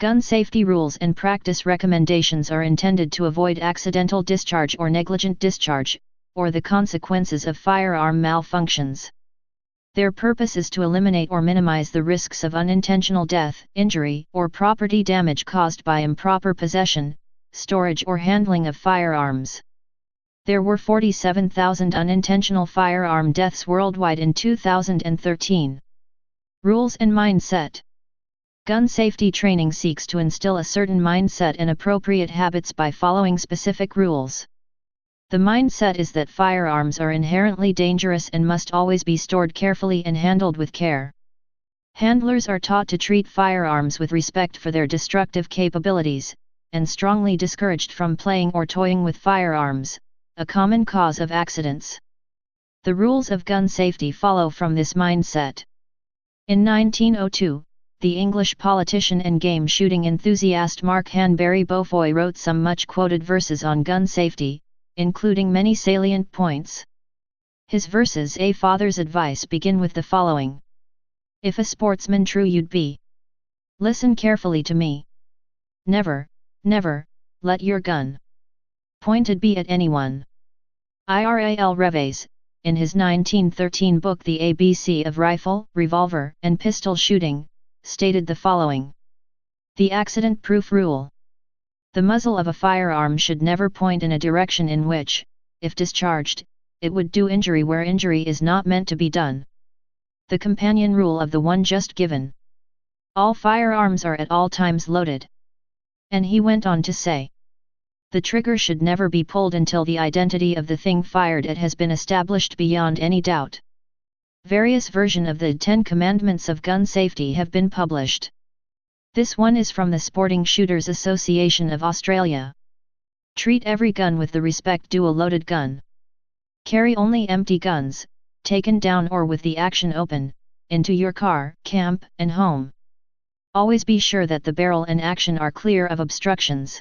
Gun safety rules and practice recommendations are intended to avoid accidental discharge or negligent discharge, or the consequences of firearm malfunctions. Their purpose is to eliminate or minimize the risks of unintentional death, injury, or property damage caused by improper possession, storage or handling of firearms. There were 47,000 unintentional firearm deaths worldwide in 2013. Rules and mindset. Gun safety training seeks to instill a certain mindset and appropriate habits by following specific rules. The mindset is that firearms are inherently dangerous and must always be stored carefully and handled with care. Handlers are taught to treat firearms with respect for their destructive capabilities, and strongly discouraged from playing or toying with firearms, a common cause of accidents. The rules of gun safety follow from this mindset. In 1902, the English politician and game shooting enthusiast Mark Hanbury Beaufoy wrote some much-quoted verses on gun safety, including many salient points. His verses, A Father's Advice, begin with the following. If a sportsman true you'd be. Listen carefully to me. Never, never, let your gun pointed be at anyone. Iral Reves, in his 1913 book The ABC of Rifle, Revolver, and Pistol Shooting, stated the following. The accident-proof rule. The muzzle of a firearm should never point in a direction in which, if discharged, it would do injury where injury is not meant to be done. The companion rule of the one just given. All firearms are at all times loaded. And he went on to say, the trigger should never be pulled until the identity of the thing fired at has been established beyond any doubt. Various versions of the 10 Commandments of gun safety have been published. This one is from the Sporting Shooters Association of Australia. Treat every gun with the respect due a loaded gun. Carry only empty guns, taken down or with the action open, into your car, camp, and home. Always be sure that the barrel and action are clear of obstructions.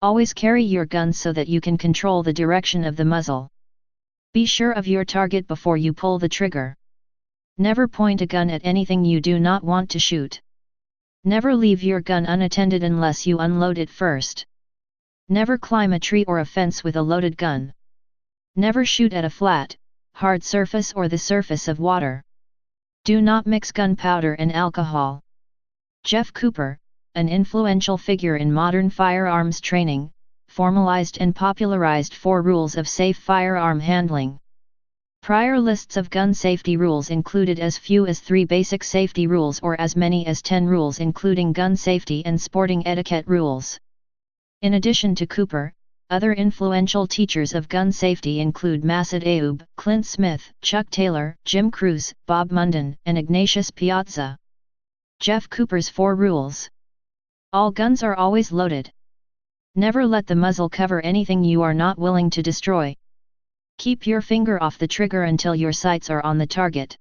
Always carry your gun so that you can control the direction of the muzzle. Be sure of your target before you pull the trigger. Never point a gun at anything you do not want to shoot. Never leave your gun unattended unless you unload it first. Never climb a tree or a fence with a loaded gun. Never shoot at a flat, hard surface or the surface of water. Do not mix gunpowder and alcohol. Jeff Cooper, an influential figure in modern firearms training, formalized and popularized 4 rules of safe firearm handling. Prior lists of gun safety rules included as few as 3 basic safety rules or as many as 10 rules, including gun safety and sporting etiquette rules. In addition to Cooper, other influential teachers of gun safety include Masad Ayoub, Clint Smith, Chuck Taylor, Jim Cruz, Bob Munden, and Ignatius Piazza. Jeff Cooper's 4 rules. All guns are always loaded. Never let the muzzle cover anything you are not willing to destroy. Keep your finger off the trigger until your sights are on the target.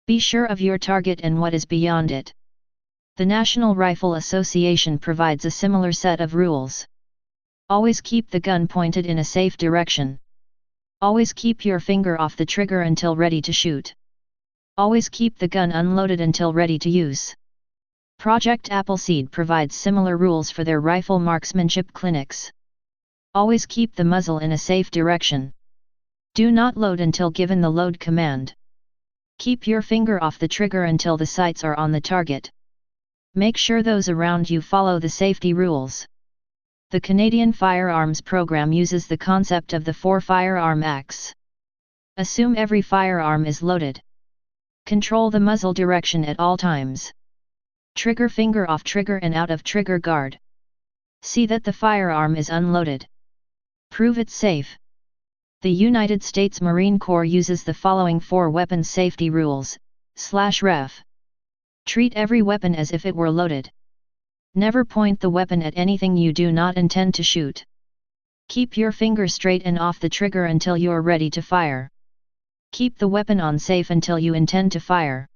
Be sure of your target and what is beyond it. The National Rifle Association provides a similar set of rules. Always keep the gun pointed in a safe direction. Always keep your finger off the trigger until ready to shoot. Always keep the gun unloaded until ready to use. Project Appleseed provides similar rules for their rifle marksmanship clinics. Always keep the muzzle in a safe direction. Do not load until given the load command. Keep your finger off the trigger until the sights are on the target. Make sure those around you follow the safety rules. The Canadian Firearms Program uses the concept of the 4 firearm acts. Assume every firearm is loaded. Control the muzzle direction at all times. Trigger finger off trigger and out of trigger guard. See that the firearm is unloaded. Prove it safe. The United States Marine Corps uses the following 4 weapons safety rules, /ref. Treat every weapon as if it were loaded. Never point the weapon at anything you do not intend to shoot. Keep your finger straight and off the trigger until you're ready to fire. Keep the weapon on safe until you intend to fire.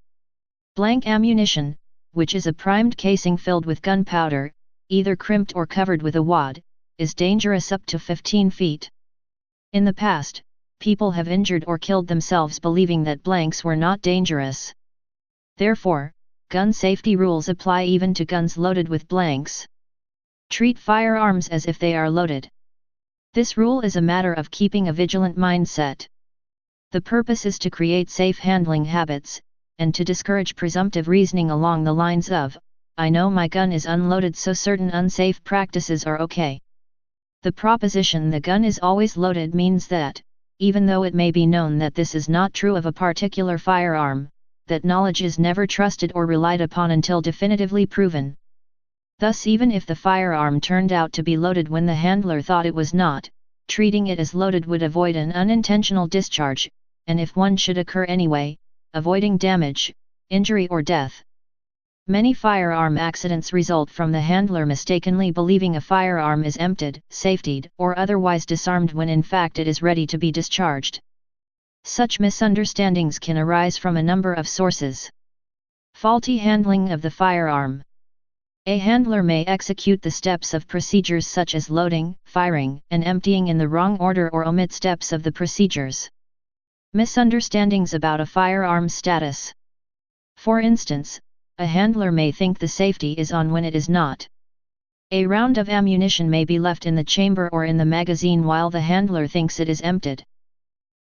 Blank ammunition, which is a primed casing filled with gunpowder, either crimped or covered with a wad, is dangerous up to 15 feet. In the past, people have injured or killed themselves believing that blanks were not dangerous. Therefore, gun safety rules apply even to guns loaded with blanks. Treat firearms as if they are loaded. This rule is a matter of keeping a vigilant mindset. The purpose is to create safe handling habits, and to discourage presumptive reasoning along the lines of, I know my gun is unloaded so certain unsafe practices are okay. The proposition the gun is always loaded means that, even though it may be known that this is not true of a particular firearm, that knowledge is never trusted or relied upon until definitively proven. Thus, even if the firearm turned out to be loaded when the handler thought it was not, treating it as loaded would avoid an unintentional discharge, and if one should occur anyway, avoiding damage, injury or death. Many firearm accidents result from the handler mistakenly believing a firearm is emptied, safetied, or otherwise disarmed when in fact it is ready to be discharged. Such misunderstandings can arise from a number of sources. Faulty handling of the firearm. A handler may execute the steps of procedures such as loading, firing, and emptying in the wrong order or omit steps of the procedures. Misunderstandings about a firearm's status. For instance, a handler may think the safety is on when it is not. A round of ammunition may be left in the chamber or in the magazine while the handler thinks it is emptied.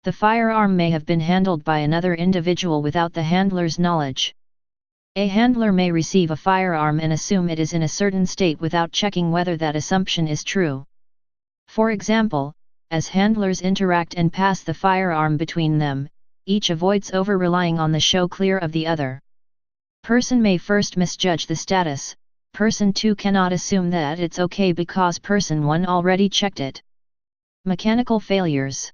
The firearm may have been handled by another individual without the handler's knowledge. A handler may receive a firearm and assume it is in a certain state without checking whether that assumption is true. For example, as handlers interact and pass the firearm between them, each avoids over-relying on the show clear of the other. Person may first misjudge the status, person 2 cannot assume that it's okay because person 1 already checked it. Mechanical failures.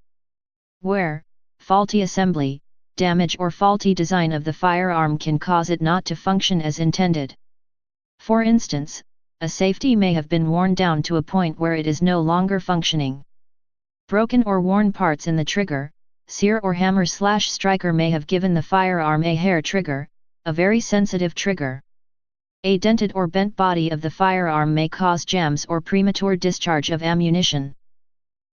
Where faulty assembly, damage or faulty design of the firearm can cause it not to function as intended. For instance, a safety may have been worn down to a point where it is no longer functioning. Broken or worn parts in the trigger, sear or hammer/striker may have given the firearm a hair trigger, a very sensitive trigger. A dented or bent body of the firearm may cause jams or premature discharge of ammunition.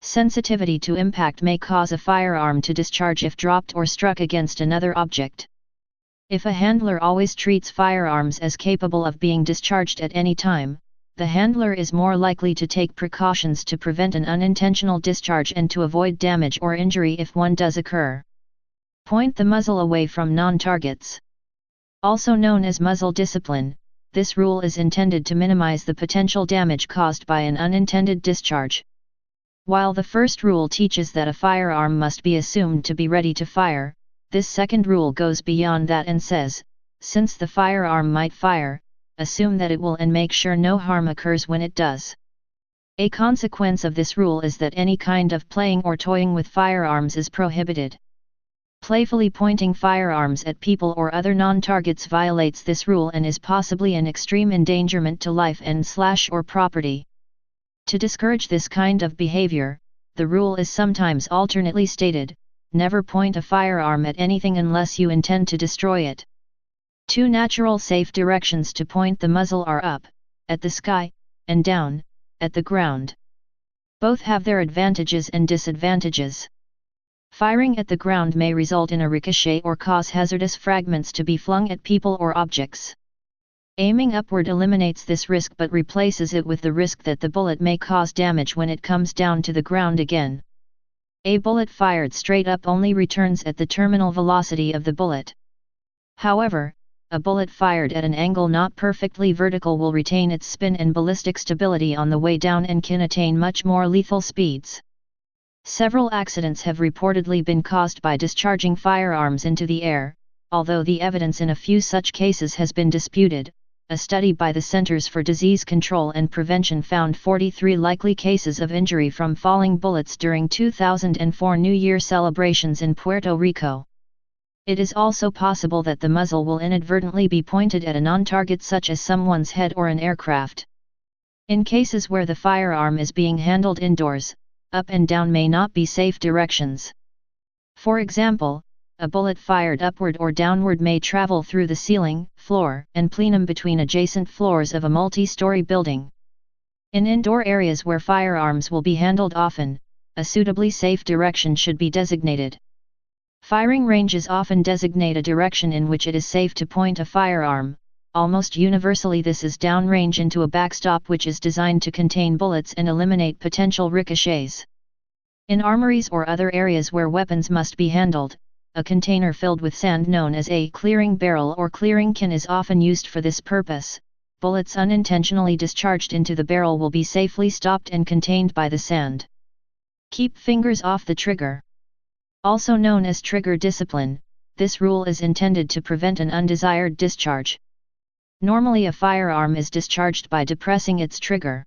Sensitivity to impact may cause a firearm to discharge if dropped or struck against another object. If a handler always treats firearms as capable of being discharged at any time, the handler is more likely to take precautions to prevent an unintentional discharge and to avoid damage or injury if one does occur. Point the muzzle away from non-targets. Also known as muzzle discipline, this rule is intended to minimize the potential damage caused by an unintended discharge. While the first rule teaches that a firearm must be assumed to be ready to fire, this second rule goes beyond that and says, since the firearm might fire, assume that it will and make sure no harm occurs when it does. A consequence of this rule is that any kind of playing or toying with firearms is prohibited. Playfully pointing firearms at people or other non-targets violates this rule and is possibly an extreme endangerment to life and/or property. To discourage this kind of behavior, the rule is sometimes alternately stated, never point a firearm at anything unless you intend to destroy it. Two natural safe directions to point the muzzle are up, at the sky, and down, at the ground. Both have their advantages and disadvantages. Firing at the ground may result in a ricochet or cause hazardous fragments to be flung at people or objects. Aiming upward eliminates this risk but replaces it with the risk that the bullet may cause damage when it comes down to the ground again. A bullet fired straight up only returns at the terminal velocity of the bullet. However, a bullet fired at an angle not perfectly vertical will retain its spin and ballistic stability on the way down and can attain much more lethal speeds. Several accidents have reportedly been caused by discharging firearms into the air, although the evidence in a few such cases has been disputed. A study by the Centers for Disease Control and Prevention found 43 likely cases of injury from falling bullets during 2004 New Year celebrations in Puerto Rico. It is also possible that the muzzle will inadvertently be pointed at a non-target such as someone's head or an aircraft. In cases where the firearm is being handled indoors, up and down may not be safe directions. For example, a bullet fired upward or downward may travel through the ceiling, floor, and plenum between adjacent floors of a multi-story building. In indoor areas where firearms will be handled often, a suitably safe direction should be designated. Firing ranges often designate a direction in which it is safe to point a firearm, almost universally this is downrange into a backstop which is designed to contain bullets and eliminate potential ricochets. In armories or other areas where weapons must be handled, a container filled with sand known as a clearing barrel or clearing can is often used for this purpose. Bullets unintentionally discharged into the barrel will be safely stopped and contained by the sand. Keep fingers off the trigger. Also known as trigger discipline, this rule is intended to prevent an undesired discharge. Normally a firearm is discharged by depressing its trigger.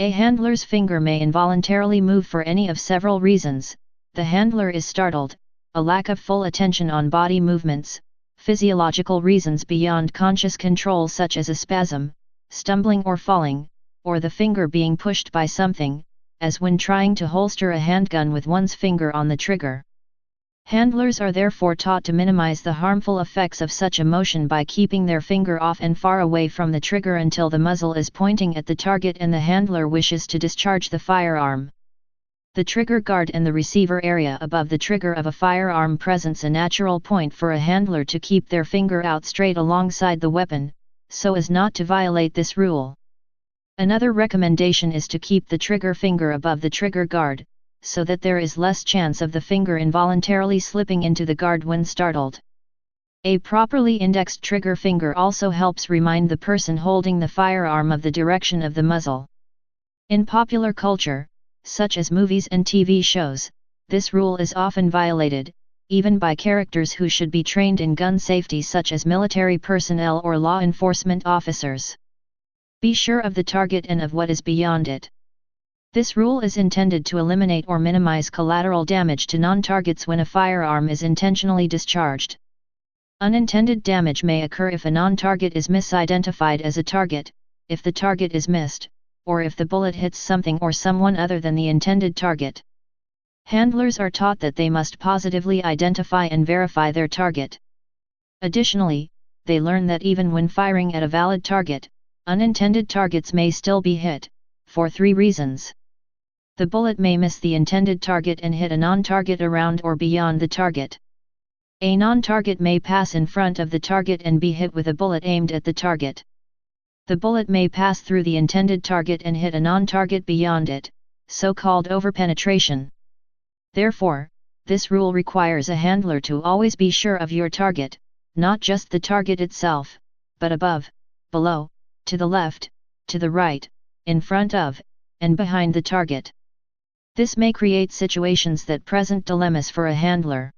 A handler's finger may involuntarily move for any of several reasons: the handler is startled, a lack of full attention on body movements, physiological reasons beyond conscious control such as a spasm, stumbling or falling, or the finger being pushed by something, as when trying to holster a handgun with one's finger on the trigger. Handlers are therefore taught to minimize the harmful effects of such a motion by keeping their finger off and far away from the trigger until the muzzle is pointing at the target and the handler wishes to discharge the firearm. The trigger guard and the receiver area above the trigger of a firearm presents a natural point for a handler to keep their finger out straight alongside the weapon, so as not to violate this rule. Another recommendation is to keep the trigger finger above the trigger guard, so that there is less chance of the finger involuntarily slipping into the guard when startled. A properly indexed trigger finger also helps remind the person holding the firearm of the direction of the muzzle. In popular culture, such as movies and TV shows, this rule is often violated, even by characters who should be trained in gun safety such as military personnel or law enforcement officers. Be sure of the target and of what is beyond it. This rule is intended to eliminate or minimize collateral damage to non-targets when a firearm is intentionally discharged. Unintended damage may occur if a non-target is misidentified as a target, if the target is missed, or if the bullet hits something or someone other than the intended target. Handlers are taught that they must positively identify and verify their target. Additionally, they learn that even when firing at a valid target, unintended targets may still be hit, for 3 reasons. The bullet may miss the intended target and hit a non-target around or beyond the target. A non-target may pass in front of the target and be hit with a bullet aimed at the target. The bullet may pass through the intended target and hit a non-target beyond it, so-called overpenetration. Therefore, this rule requires a handler to always be sure of your target, not just the target itself, but above, below, to the left, to the right, in front of, and behind the target. This may create situations that present dilemmas for a handler.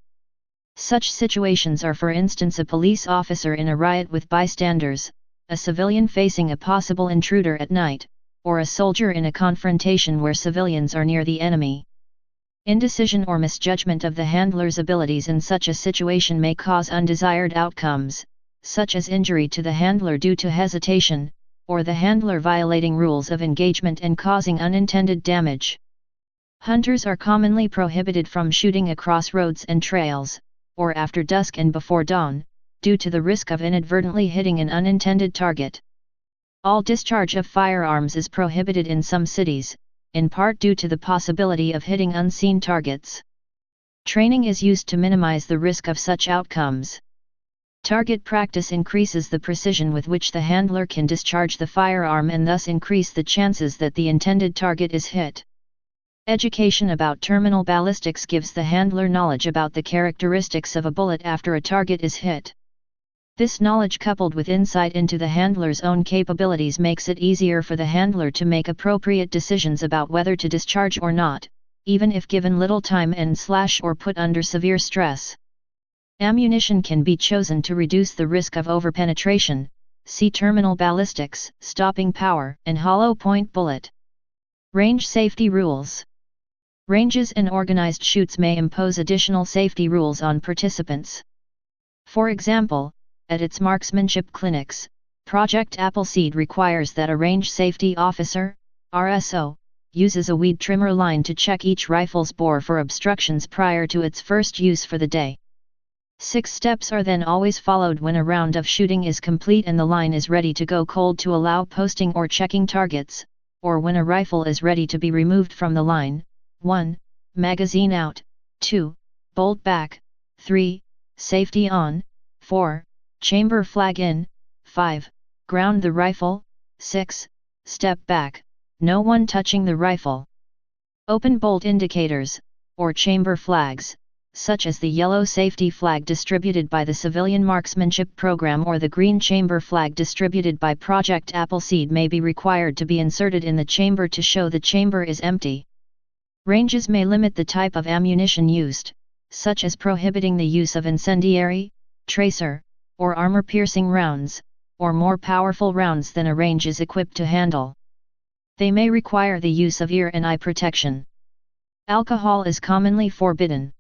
Such situations are, for instance, a police officer in a riot with bystanders, a civilian facing a possible intruder at night, or a soldier in a confrontation where civilians are near the enemy. Indecision or misjudgment of the handler's abilities in such a situation may cause undesired outcomes, such as injury to the handler due to hesitation, or the handler violating rules of engagement and causing unintended damage. Hunters are commonly prohibited from shooting across roads and trails, or after dusk and before dawn, due to the risk of inadvertently hitting an unintended target. All discharge of firearms is prohibited in some cities, in part due to the possibility of hitting unseen targets. Training is used to minimize the risk of such outcomes. Target practice increases the precision with which the handler can discharge the firearm and thus increase the chances that the intended target is hit. Education about terminal ballistics gives the handler knowledge about the characteristics of a bullet after a target is hit. This knowledge, coupled with insight into the handler's own capabilities, makes it easier for the handler to make appropriate decisions about whether to discharge or not, even if given little time and/or put under severe stress. Ammunition can be chosen to reduce the risk of overpenetration. See terminal ballistics, stopping power, and hollow point bullet. Range safety rules. Ranges and organized shoots may impose additional safety rules on participants. For example, at its marksmanship clinics, Project Appleseed requires that a range safety officer, RSO, uses a weed trimmer line to check each rifle's bore for obstructions prior to its first use for the day. 6 steps are then always followed when a round of shooting is complete and the line is ready to go cold to allow posting or checking targets, or when a rifle is ready to be removed from the line. 1. Magazine out. 2. Bolt back. 3. Safety on. 4. Chamber flag in. 5. Ground the rifle. 6. Step back, no one touching the rifle. Open bolt indicators, or chamber flags, such as the yellow safety flag distributed by the Civilian Marksmanship Program or the green chamber flag distributed by Project Appleseed, may be required to be inserted in the chamber to show the chamber is empty. Ranges may limit the type of ammunition used, such as prohibiting the use of incendiary, tracer, or armor-piercing rounds, or more powerful rounds than a range is equipped to handle. They may require the use of ear and eye protection. Alcohol is commonly forbidden.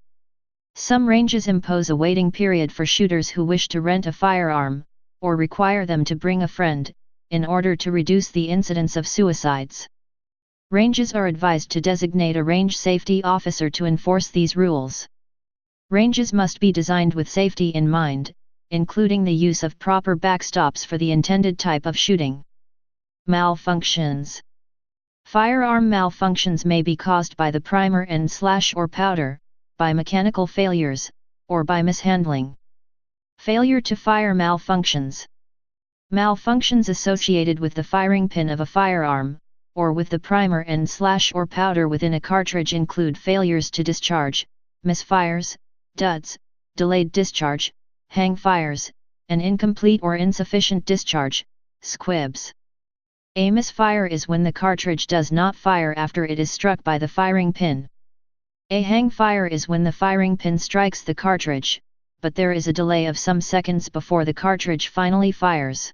Some ranges impose a waiting period for shooters who wish to rent a firearm, or require them to bring a friend, in order to reduce the incidence of suicides. Ranges are advised to designate a range safety officer to enforce these rules. Ranges must be designed with safety in mind, including the use of proper backstops for the intended type of shooting. Malfunctions. Firearm malfunctions may be caused by the primer and slash or powder, by mechanical failures, or by mishandling. Failure to fire malfunctions. Malfunctions associated with the firing pin of a firearm, or with the primer and slash or powder within a cartridge include failures to discharge, misfires, duds, delayed discharge, hang fires, and incomplete or insufficient discharge, squibs. A misfire is when the cartridge does not fire after it is struck by the firing pin. A hang fire is when the firing pin strikes the cartridge, but there is a delay of some seconds before the cartridge finally fires.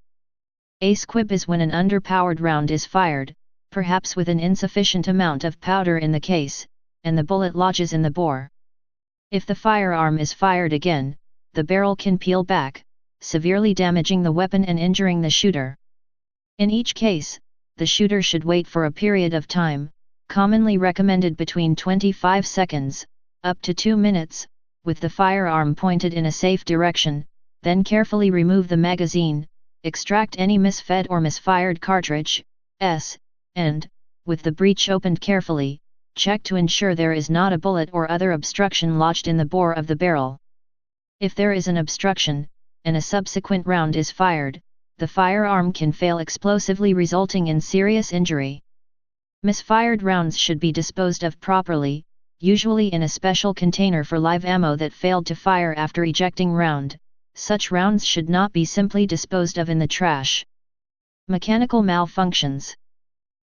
A squib is when an underpowered round is fired, perhaps with an insufficient amount of powder in the case, and the bullet lodges in the bore. If the firearm is fired again, the barrel can peel back, severely damaging the weapon and injuring the shooter. In each case, the shooter should wait for a period of time, commonly recommended between 25 seconds, up to 2 minutes, with the firearm pointed in a safe direction, then carefully remove the magazine, extract any misfed or misfired cartridge, and, with the breech opened carefully, check to ensure there is not a bullet or other obstruction lodged in the bore of the barrel. If there is an obstruction, and a subsequent round is fired, the firearm can fail explosively, resulting in serious injury. Misfired rounds should be disposed of properly, usually in a special container for live ammo that failed to fire after ejecting round. Such rounds should not be simply disposed of in the trash. Mechanical malfunctions.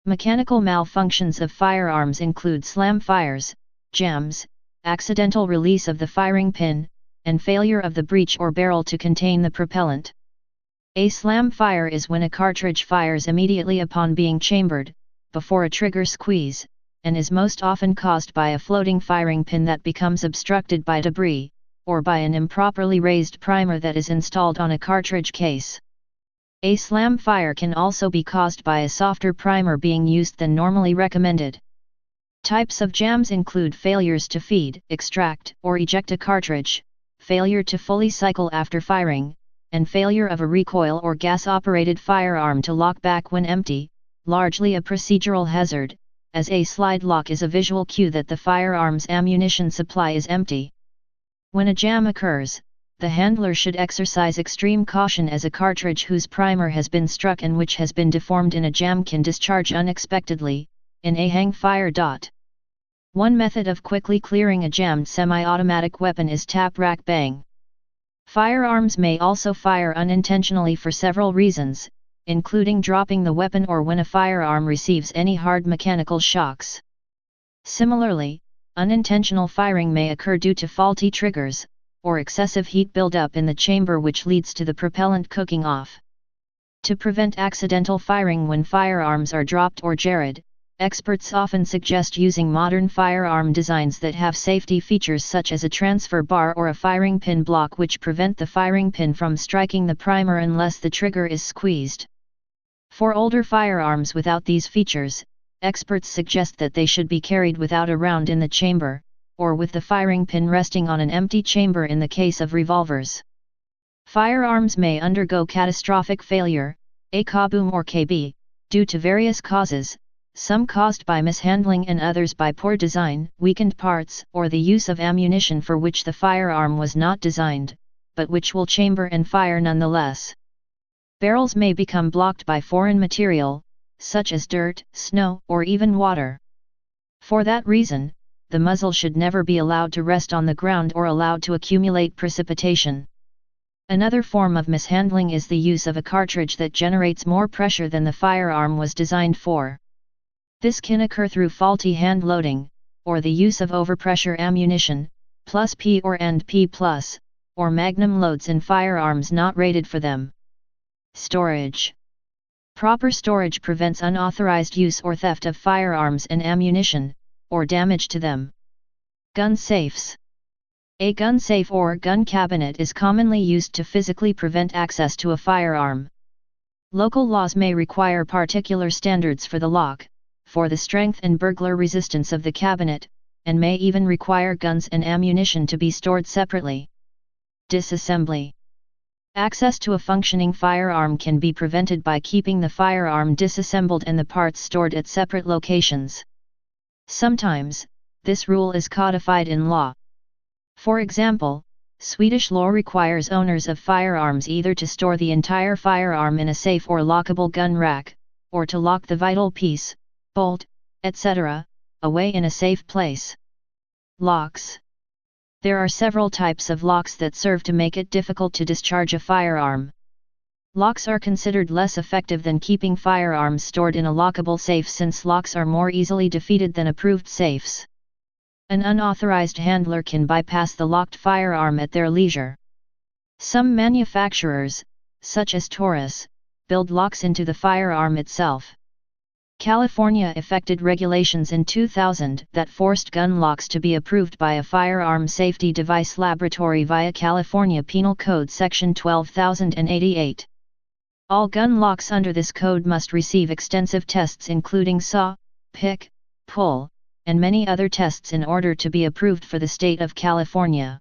Mechanical malfunctions of firearms include slam fires, jams, accidental release of the firing pin, and failure of the breech or barrel to contain the propellant. A slam fire is when a cartridge fires immediately upon being chambered, before a trigger squeeze, and is most often caused by a floating firing pin that becomes obstructed by debris, or by an improperly raised primer that is installed on a cartridge case. A slam fire can also be caused by a softer primer being used than normally recommended. Types of jams include failures to feed, extract, or eject a cartridge, failure to fully cycle after firing, and failure of a recoil or gas-operated firearm to lock back when empty, largely a procedural hazard, as a slide lock is a visual cue that the firearm's ammunition supply is empty. When a jam occurs, the handler should exercise extreme caution, as a cartridge whose primer has been struck and which has been deformed in a jam can discharge unexpectedly, in a hang fire. One method of quickly clearing a jammed semi-automatic weapon is tap rack bang. Firearms may also fire unintentionally for several reasons, including dropping the weapon or when a firearm receives any hard mechanical shocks. Similarly, unintentional firing may occur due to faulty triggers, or excessive heat buildup in the chamber which leads to the propellant cooking off. To prevent accidental firing when firearms are dropped or jarred, experts often suggest using modern firearm designs that have safety features such as a transfer bar or a firing pin block which prevent the firing pin from striking the primer unless the trigger is squeezed. For older firearms without these features, experts suggest that they should be carried without a round in the chamber, or with the firing pin resting on an empty chamber in the case of revolvers. Firearms may undergo catastrophic failure, a kaboom or KB, due to various causes, some caused by mishandling and others by poor design, weakened parts, or the use of ammunition for which the firearm was not designed, but which will chamber and fire nonetheless. Barrels may become blocked by foreign material, such as dirt, snow, or even water. For that reason, the muzzle should never be allowed to rest on the ground or allowed to accumulate precipitation. Another form of mishandling is the use of a cartridge that generates more pressure than the firearm was designed for. This can occur through faulty hand loading, or the use of overpressure ammunition, plus P or and P+, or magnum loads in firearms not rated for them. Storage. Proper storage prevents unauthorized use or theft of firearms and ammunition, or damage to them. Gun safes. A gun safe or gun cabinet is commonly used to physically prevent access to a firearm. Local laws may require particular standards for the lock, for the strength and burglar resistance of the cabinet, and may even require guns and ammunition to be stored separately. Disassembly. Access to a functioning firearm can be prevented by keeping the firearm disassembled and the parts stored at separate locations. Sometimes, this rule is codified in law. For example, Swedish law requires owners of firearms either to store the entire firearm in a safe or lockable gun rack, or to lock the vital piece, bolt, etc., away in a safe place. Locks. There are several types of locks that serve to make it difficult to discharge a firearm. Locks are considered less effective than keeping firearms stored in a lockable safe since locks are more easily defeated than approved safes. An unauthorized handler can bypass the locked firearm at their leisure. Some manufacturers, such as Taurus, build locks into the firearm itself. California effected regulations in 2000 that forced gun locks to be approved by a firearm safety device laboratory via California Penal Code Section 12088. All gun locks under this code must receive extensive tests including saw, pick, pull, and many other tests in order to be approved for the state of California.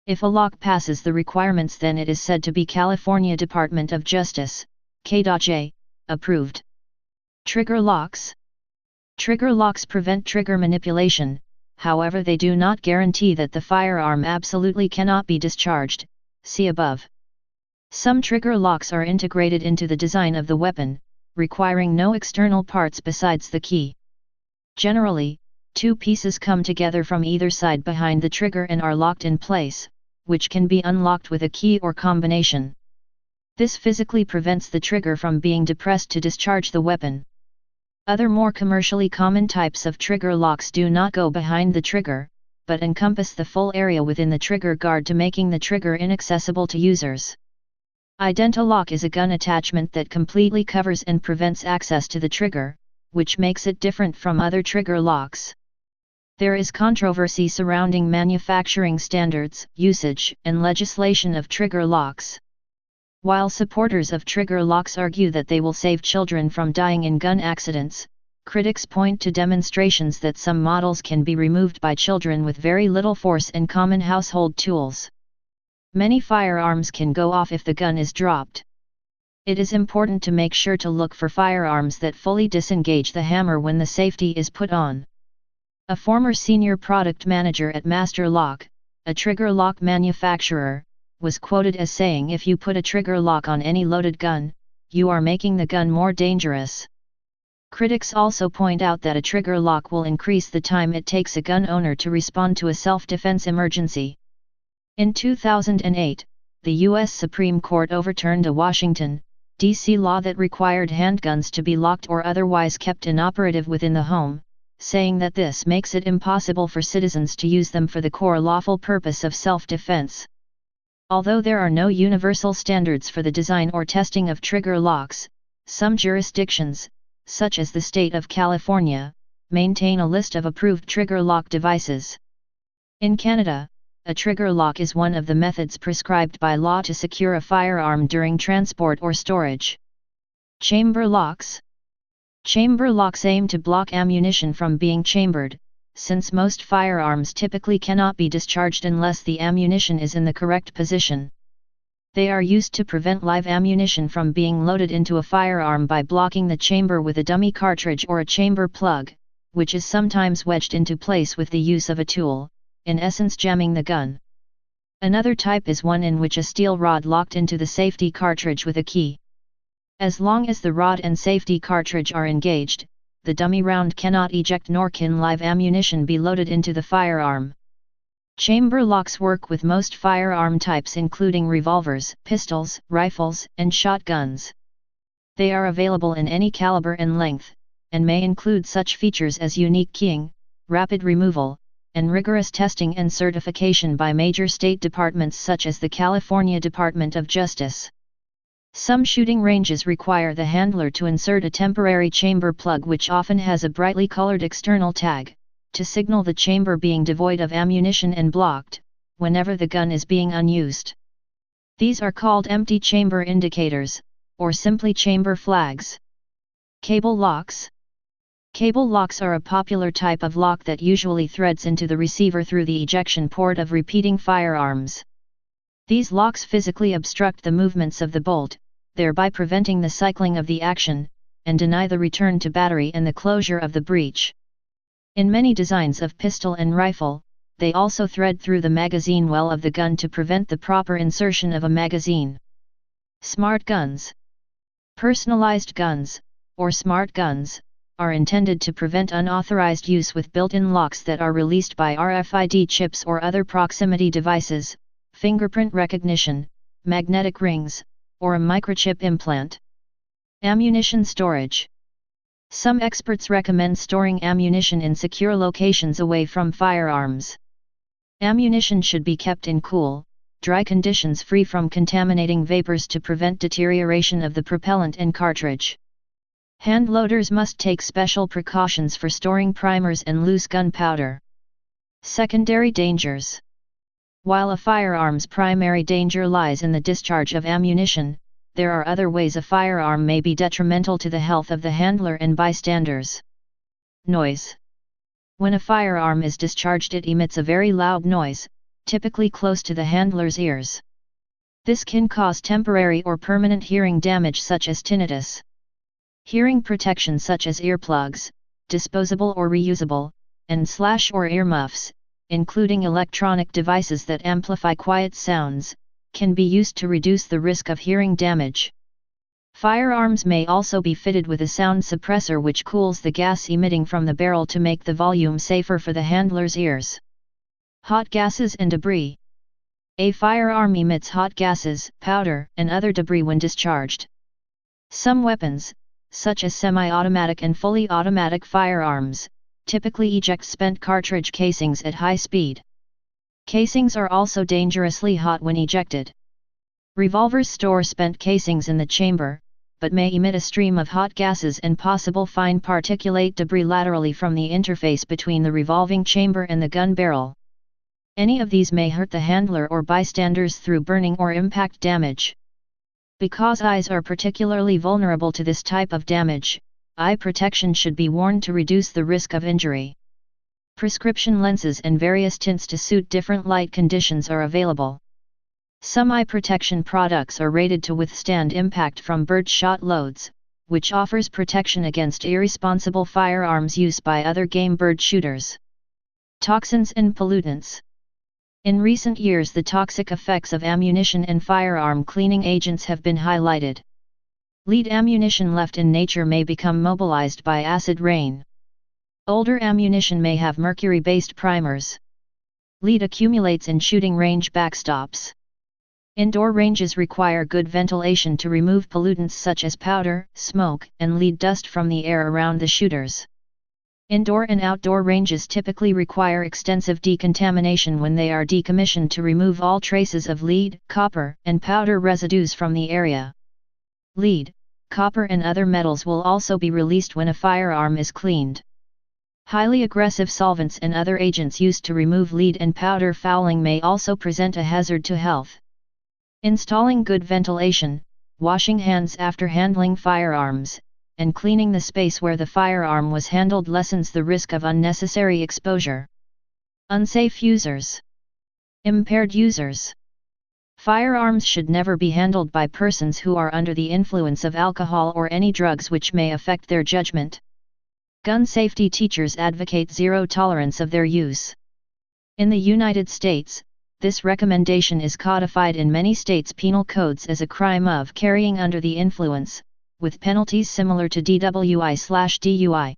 If a lock passes the requirements, then it is said to be California Department of Justice, K.J., approved. Trigger locks. Trigger locks prevent trigger manipulation, however they do not guarantee that the firearm absolutely cannot be discharged, see above. Some trigger locks are integrated into the design of the weapon, requiring no external parts besides the key. Generally, two pieces come together from either side behind the trigger and are locked in place, which can be unlocked with a key or combination. This physically prevents the trigger from being depressed to discharge the weapon. Other more commercially common types of trigger locks do not go behind the trigger, but encompass the full area within the trigger guard to making the trigger inaccessible to users. Identalock is a gun attachment that completely covers and prevents access to the trigger, which makes it different from other trigger locks. There is controversy surrounding manufacturing standards, usage, and legislation of trigger locks. While supporters of trigger locks argue that they will save children from dying in gun accidents, critics point to demonstrations that some models can be removed by children with very little force and common household tools. Many firearms can go off if the gun is dropped. It is important to make sure to look for firearms that fully disengage the hammer when the safety is put on. A former senior product manager at Master Lock, a trigger lock manufacturer, was quoted as saying, "If you put a trigger lock on any loaded gun, you are making the gun more dangerous." Critics also point out that a trigger lock will increase the time it takes a gun owner to respond to a self-defense emergency. In 2008, the U.S. Supreme Court overturned a Washington, D.C. law that required handguns to be locked or otherwise kept inoperative within the home, saying that this makes it impossible for citizens to use them for the core lawful purpose of self-defense. Although there are no universal standards for the design or testing of trigger locks, some jurisdictions, such as the state of California, maintain a list of approved trigger lock devices. In Canada, a trigger lock is one of the methods prescribed by law to secure a firearm during transport or storage. Chamber locks. Chamber locks aim to block ammunition from being chambered, since most firearms typically cannot be discharged unless the ammunition is in the correct position. They are used to prevent live ammunition from being loaded into a firearm by blocking the chamber with a dummy cartridge or a chamber plug, which is sometimes wedged into place with the use of a tool, in essence jamming the gun. Another type is one in which a steel rod locked into the safety cartridge with a key. As long as the rod and safety cartridge are engaged, the dummy round cannot eject nor can live ammunition be loaded into the firearm. Chamber locks work with most firearm types including revolvers, pistols, rifles, and shotguns. They are available in any caliber and length, and may include such features as unique keying, rapid removal, and rigorous testing and certification by major state departments such as the California Department of Justice. Some shooting ranges require the handler to insert a temporary chamber plug which often has a brightly colored external tag, to signal the chamber being devoid of ammunition and blocked, whenever the gun is being unused. These are called empty chamber indicators, or simply chamber flags. Cable locks. Cable locks are a popular type of lock that usually threads into the receiver through the ejection port of repeating firearms. These locks physically obstruct the movements of the bolt, thereby preventing the cycling of the action, and deny the return to battery and the closure of the breech. In many designs of pistol and rifle, they also thread through the magazine well of the gun to prevent the proper insertion of a magazine. Smart guns. Personalized guns, or smart guns, are intended to prevent unauthorized use with built-in locks that are released by RFID chips or other proximity devices, fingerprint recognition, magnetic rings, or a microchip implant. Ammunition storage. Some experts recommend storing ammunition in secure locations away from firearms. Ammunition should be kept in cool, dry conditions free from contaminating vapors to prevent deterioration of the propellant and cartridge. Hand loaders must take special precautions for storing primers and loose gunpowder. Secondary dangers. While a firearm's primary danger lies in the discharge of ammunition, there are other ways a firearm may be detrimental to the health of the handler and bystanders. Noise. When a firearm is discharged, it emits a very loud noise, typically close to the handler's ears. This can cause temporary or permanent hearing damage such as tinnitus. Hearing protection such as earplugs, disposable or reusable, and slash or earmuffs, including electronic devices that amplify quiet sounds, can be used to reduce the risk of hearing damage. Firearms may also be fitted with a sound suppressor which cools the gas emitting from the barrel to make the volume safer for the handler's ears. Hot gases and debris. A firearm emits hot gases, powder, and other debris when discharged. Some weapons, such as semi-automatic and fully automatic firearms, typically eject spent cartridge casings at high speed. Casings are also dangerously hot when ejected. Revolvers store spent casings in the chamber, but may emit a stream of hot gases and possible fine particulate debris laterally from the interface between the revolving chamber and the gun barrel. Any of these may hurt the handler or bystanders through burning or impact damage. Because eyes are particularly vulnerable to this type of damage, eye protection should be worn to reduce the risk of injury. Prescription lenses and various tints to suit different light conditions are available. Some eye protection products are rated to withstand impact from birdshot loads, which offers protection against irresponsible firearms use by other game bird shooters. Toxins and pollutants. In recent years, the toxic effects of ammunition and firearm cleaning agents have been highlighted. Lead ammunition left in nature may become mobilized by acid rain. Older ammunition may have mercury-based primers. Lead accumulates in shooting range backstops. Indoor ranges require good ventilation to remove pollutants such as powder, smoke, and lead dust from the air around the shooters. Indoor and outdoor ranges typically require extensive decontamination when they are decommissioned to remove all traces of lead, copper, and powder residues from the area. Lead, copper and other metals will also be released when a firearm is cleaned. Highly aggressive solvents and other agents used to remove lead and powder fouling may also present a hazard to health. Installing good ventilation, washing hands after handling firearms, and cleaning the space where the firearm was handled lessens the risk of unnecessary exposure. Unsafe users. Impaired users. Firearms should never be handled by persons who are under the influence of alcohol or any drugs which may affect their judgment. Gun safety teachers advocate zero tolerance of their use. In the United States, this recommendation is codified in many states' penal codes as a crime of carrying under the influence, with penalties similar to DWI/DUI.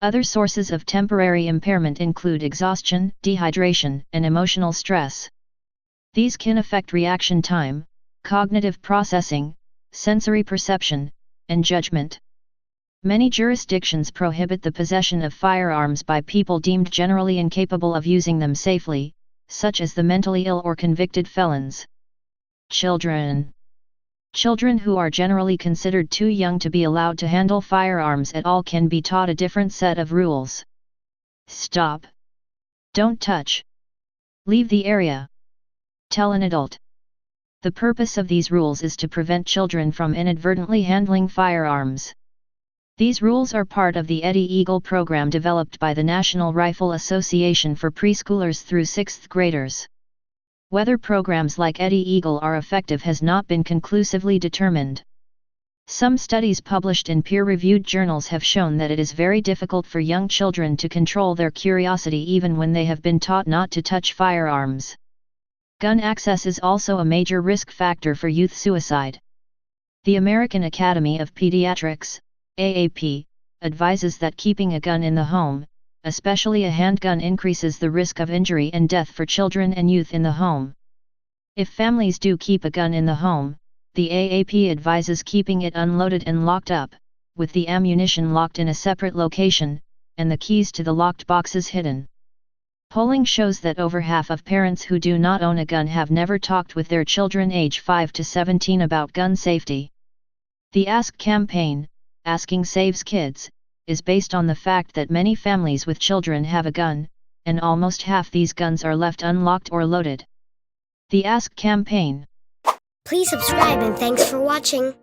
Other sources of temporary impairment include exhaustion, dehydration, and emotional stress. These can affect reaction time, cognitive processing, sensory perception, and judgment. Many jurisdictions prohibit the possession of firearms by people deemed generally incapable of using them safely, such as the mentally ill or convicted felons. Children who are generally considered too young to be allowed to handle firearms at all can be taught a different set of rules. Stop. Don't touch. Leave the area. Tell an adult. The purpose of these rules is to prevent children from inadvertently handling firearms. These rules are part of the Eddie Eagle program developed by the National Rifle Association for preschoolers through 6th graders. Whether programs like Eddie Eagle are effective has not been conclusively determined. Some studies published in peer-reviewed journals have shown that it is very difficult for young children to control their curiosity even when they have been taught not to touch firearms. Gun access is also a major risk factor for youth suicide. The American Academy of Pediatrics, AAP, advises that keeping a gun in the home, especially a handgun, increases the risk of injury and death for children and youth in the home. If families do keep a gun in the home, the AAP advises keeping it unloaded and locked up, with the ammunition locked in a separate location, and the keys to the locked boxes hidden. Polling shows that over half of parents who do not own a gun have never talked with their children age 5 to 17 about gun safety. The Ask campaign, Asking Saves Kids, is based on the fact that many families with children have a gun, and almost half these guns are left unlocked or loaded. The Ask campaign. Please subscribe and thanks for watching.